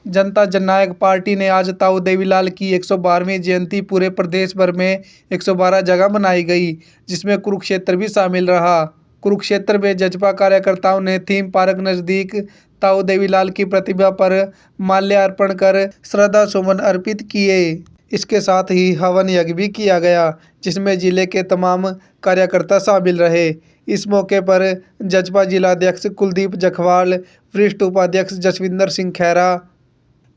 जनता जननायक party ने आज ताऊ देवीलाल की 112वीं जयंती पूरे प्रदेश भर में 112 जगह मनाई गई, जिसमें कुरुक्षेत्र भी शामिल रहा। कुरुक्षेत्र में जजपा कार्यकर्ताओं ने थीम पार्क नजदीक ताऊ देवीलाल की प्रतिमा पर माल्यार्पण कर श्रद्धा सुमन अर्पित किए। इसके साथ ही हवन यज्ञ भी किया गया, जिसमें जिले के तमाम कार्यकर्ता शामिल रहे। इस मौके पर जजपा जिलाध्यक्ष कुलदीप जखवाल, वरिष्ठ उपाध्यक्ष जसविंदर सिंह खैरा,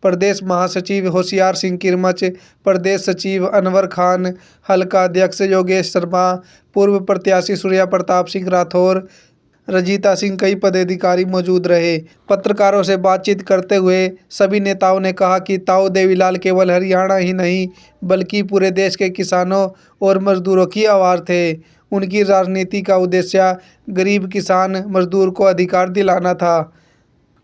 प्रदेश महासचिव होशियार सिंह किरमच, प्रदेश सचिव अनवर खान, हल्का अध्यक्ष योगेश शर्मा, पूर्व प्रत्याशी सूर्या प्रताप सिंह राठौर, रजीता सिंह कई पदाधिकारी मौजूद रहे। पत्रकारों से बातचीत करते हुए सभी नेताओं ने कहा कि ताऊ देवीलाल केवल हरियाणा ही नहीं बल्कि पूरे देश के किसानों और मजदूरों की आवाज़ थे। उनकी राजनीति का उद्देश्य गरीब किसान मजदूर को अधिकार दिलाना था।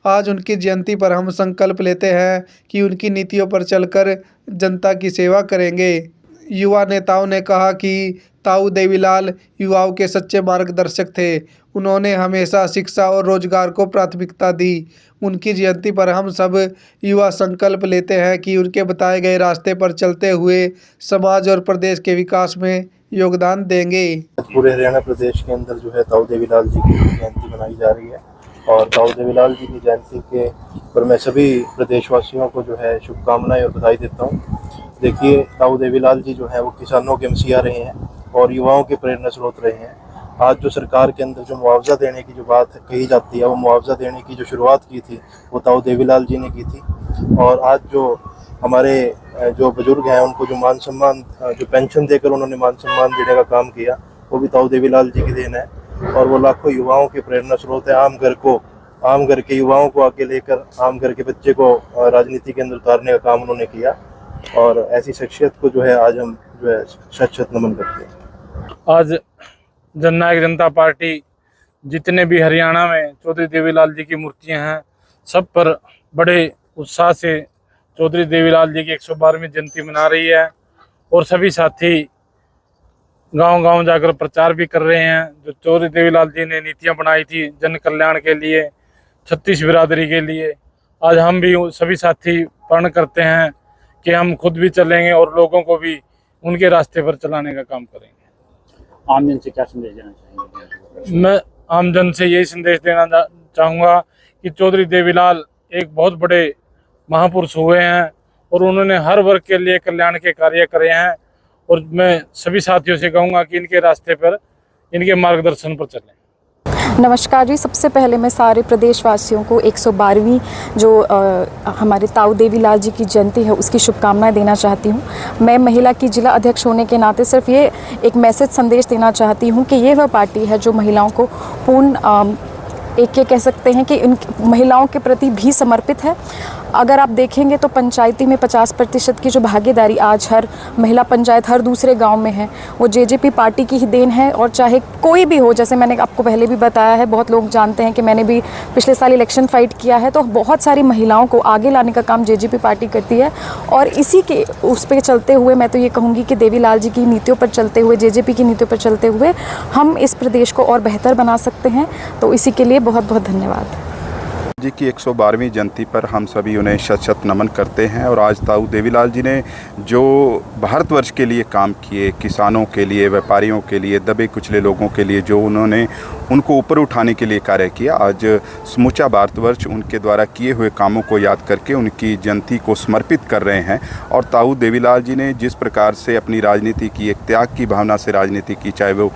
आज उनकी जयंती पर हम संकल्प लेते हैं कि उनकी नीतियों पर चलकर जनता की सेवा करेंगे। युवा नेताओं ने कहा कि ताऊ देवीलाल युवाओं के सच्चे मार्गदर्शक थे। उन्होंने हमेशा शिक्षा और रोजगार को प्राथमिकता दी। उनकी जयंती पर हम सब युवा संकल्प लेते हैं कि उनके बताए गए रास्ते पर चलते हुए समाज और प्रदेश के विकास में योगदान देंगे। पूरे हरियाणा प्रदेश के अंदर जो है ताऊ देवीलाल जी की जयंती मनाई जा रही है और ताऊ देवीलाल जी की जयंती के पर मैं सभी प्रदेशवासियों को जो है शुभकामनाएं और बधाई देता हूँ। देखिए, ताऊ देवीलाल जी जो है वो किसानों के मसीहा रहे हैं और युवाओं के प्रेरणा स्रोत रहे हैं। आज जो सरकार के अंदर जो मुआवजा देने की जो बात कही जाती है, वो मुआवजा देने की जो शुरुआत की थी वो ताऊ देवीलाल जी ने की थी। और आज जो हमारे जो बुजुर्ग हैं उनको जो मान सम्मान, जो पेंशन देकर उन्होंने मान सम्मान देने का काम किया, वो भी ताऊ देवीलाल जी की देन है। और वो लाखों युवाओं के प्रेरणा स्रोत है। आम घर के युवाओं को आगे लेकर आम घर के बच्चे को राजनीति के अंदर उतारने का काम उन्होंने किया और ऐसी शख्सियत को जो है आज हम जो है शत नमन करते हैं। आज जननायक जनता पार्टी जितने भी हरियाणा में चौधरी देवीलाल जी की मूर्तियां हैं, सब पर बड़े उत्साह से चौधरी देवीलाल जी की 112वीं जयंती मना रही है और सभी साथी गांव-गांव जाकर प्रचार भी कर रहे हैं। जो चौधरी देवीलाल जी ने नीतियां बनाई थी जन कल्याण के लिए, छत्तीस बिरादरी के लिए, आज हम भी सभी साथी प्रण करते हैं कि हम खुद भी चलेंगे और लोगों को भी उनके रास्ते पर चलाने का काम करेंगे। आम जन से क्या संदेश देना चाहेंगे? मैं आम जन से यही संदेश देना चाहूँगा कि चौधरी देवीलाल एक बहुत बड़े महापुरुष हुए हैं और उन्होंने हर वर्ग के लिए कल्याण के कार्य करे हैं और मैं सभी साथियों से कहूँगा कि इनके रास्ते पर, इनके मार्गदर्शन पर चलें। नमस्कार जी। सबसे पहले मैं सारे प्रदेशवासियों को 112वीं जो हमारे ताऊ देवीलाल जी की जयंती है उसकी शुभकामनाएं देना चाहती हूँ। मैं महिला की जिला अध्यक्ष होने के नाते सिर्फ ये एक मैसेज संदेश देना चाहती हूँ कि ये वह पार्टी है जो महिलाओं को पूर्ण एक ये कह सकते हैं कि इन महिलाओं के प्रति भी समर्पित है। अगर आप देखेंगे तो पंचायती में 50% की जो भागीदारी आज हर महिला पंचायत हर दूसरे गांव में है, वो जेजेपी पार्टी की ही देन है। और चाहे कोई भी हो, जैसे मैंने आपको पहले भी बताया है, बहुत लोग जानते हैं कि मैंने भी पिछले साल इलेक्शन फाइट किया है, तो बहुत सारी महिलाओं को आगे लाने का काम जेजेपी पार्टी करती है। और इसी के उस पर चलते हुए मैं तो ये कहूँगी कि देवीलाल जी की नीतियों पर चलते हुए, जेजेपी की नीतियों पर चलते हुए हम इस प्रदेश को और बेहतर बना सकते हैं। तो इसी के लिए बहुत बहुत धन्यवाद जी की 112वीं जयंती पर हम सभी उन्हें शत शत नमन करते हैं। और आज ताऊ देवीलाल जी ने जो भारतवर्ष के लिए काम किए, किसानों के लिए, व्यापारियों के लिए, दबे कुचले लोगों के लिए जो उन्होंने उनको ऊपर उठाने के लिए कार्य किया, आज समूचा भारतवर्ष उनके द्वारा किए हुए कामों को याद करके उनकी जयंती को समर्पित कर रहे हैं। और ताऊ देवीलाल जी ने जिस प्रकार से अपनी राजनीति की, एक त्याग की भावना से राजनीति की, चाहे वो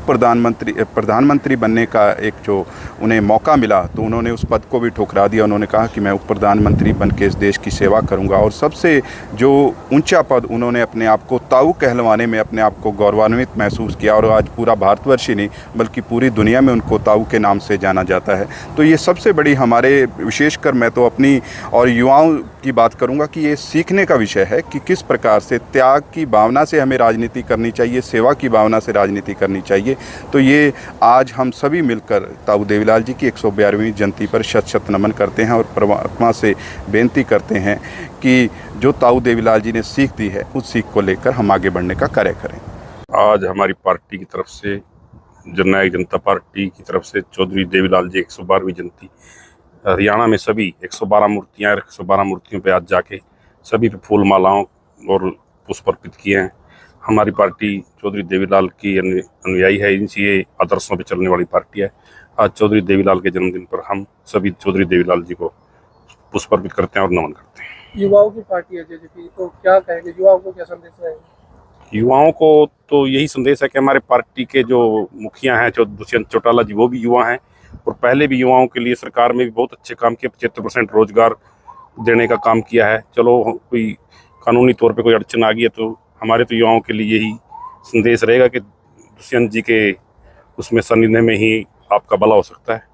प्रधानमंत्री बनने का एक जो उन्हें मौका मिला तो उन्होंने उस पद को भी ठुकरा दिया। उन्होंने कहा कि मैं उप प्रधानमंत्री बन के इस देश की सेवा करूंगा। और सबसे जो ऊंचा पद उन्होंने अपने आप को ताऊ कहलवाने में अपने आप को गौरवान्वित महसूस किया। और आज पूरा भारतवर्ष ही नहीं बल्कि पूरी दुनिया में उनको ताऊ के नाम से जाना जाता है। तो ये सबसे बड़ी हमारे, विशेषकर मैं तो अपनी और युवाओं की बात करूंगा कि ये सीखने का विषय है कि किस प्रकार से त्याग की भावना से हमें राजनीति करनी चाहिए, सेवा की भावना से राजनीति करनी चाहिए। तो ये आज हम सभी मिलकर ताऊ देवीलाल जी की 112वीं जयंती पर शत शत नमन करते हैं और परमात्मा से बेनती करते हैं कि जो ताऊ देवीलाल जी ने सीख दी है उस सीख को लेकर हम आगे बढ़ने का कार्य करें। आज हमारी पार्टी की तरफ से, जननायक जनता पार्टी की तरफ से चौधरी देवीलाल जी 112वीं जयंती हरियाणा में सभी 112 मूर्तियाँ 112 मूर्तियों पे आज जाके सभी पे फूल मालाओं और पुष्प अर्पित किए हैं। हमारी पार्टी चौधरी देवीलाल की अनुयायी है, इनसे ये आदर्शों पे चलने वाली पार्टी है। आज चौधरी देवीलाल के जन्मदिन पर हम सभी चौधरी देवीलाल जी को पुष्प अर्पित करते हैं और नमन करते हैं। युवाओं की पार्टी है जेजेपी, तो क्या कहेंगे, युवाओं को क्या संदेश रहेगा? युवाओं को तो यही संदेश है कि हमारे पार्टी के जो मुखिया हैं दुष्यंत चौटाला जी, वो भी युवा हैं और पहले भी युवाओं के लिए सरकार में भी बहुत अच्छे काम किए। 75% रोजगार देने का काम किया है। चलो कोई कानूनी तौर पे कोई अड़चन आ गई है तो हमारे तो युवाओं के लिए यही संदेश रहेगा कि दुष्यंत जी के उसमें सानिध्य में ही आपका भला हो सकता है।